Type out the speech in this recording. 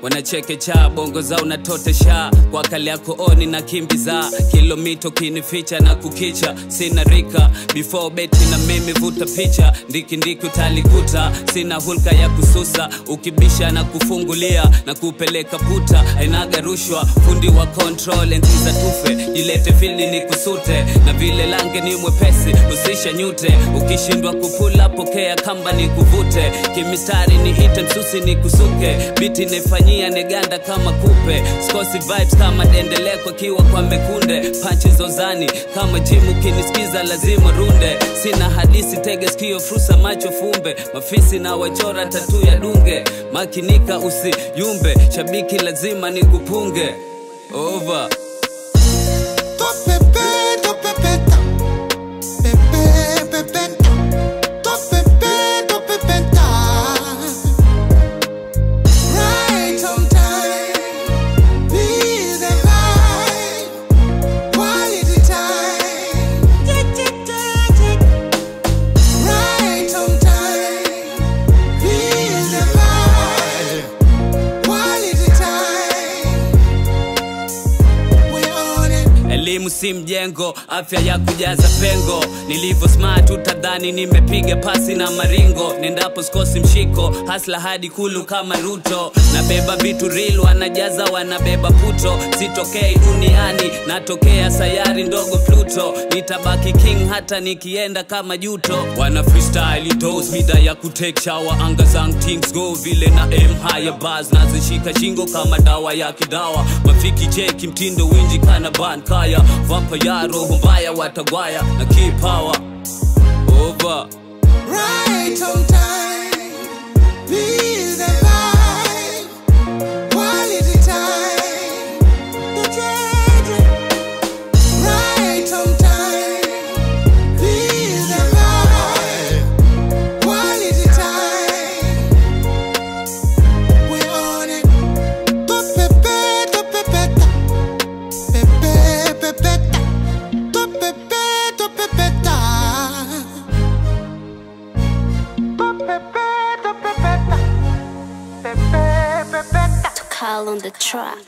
wanachekecha bongo zao natotesha kwa kali yako oni na kimbiza kilomita kinificha na kukicha sina rika before beti na mimi vuta picha ndiki utalikuta sina hulka ya kususa ukibisha na kufungulia na kupeleka puta enaga rushwa fundi wa control enziza tufe jilete fili ni kusute na vile lange ni mwepesi usisha nyute ukishindwa kupula pokea kamba ni kuvute kimistari ni hite msusi ni kusuke biti nefanyia neganda kama kupe skosi vibes kama dendeleko kiwa kwa mekunde panchi zozani kama jimu kinisikiza lazima runde sina hadisi tege skio frusa macho fumbe mafisi na wachora tatu ya dunge makinika usiyumbe shabiki lazima ni kupunge over elimu si mjengo, afya ya kujaza pengo. Nilivyo smart utadhani nimepiga pasi na maringo. Nendapo sikosi mshiko, hasla hadi kulu kama Ruto. Nabeba vitu real, wanajaza wanabeba puto. Sitokei duniani, natokea sayari ndogo Pluto. Nitabaki king hata nikienda kama Juto. Wana freestyle dose, mida ya kutake shower. Anga zang things go vile na aim higher bars. Nazishika shingo kama dawa ya kidawa. Mafiki cheki mtindo winji kana ban kaya. Vampa ya roho mbaya watagwaya na keep power over. Right on time, please the vibe, quality time, the change. Right on time, please the vibe, quality time, we're on it. To call on the track.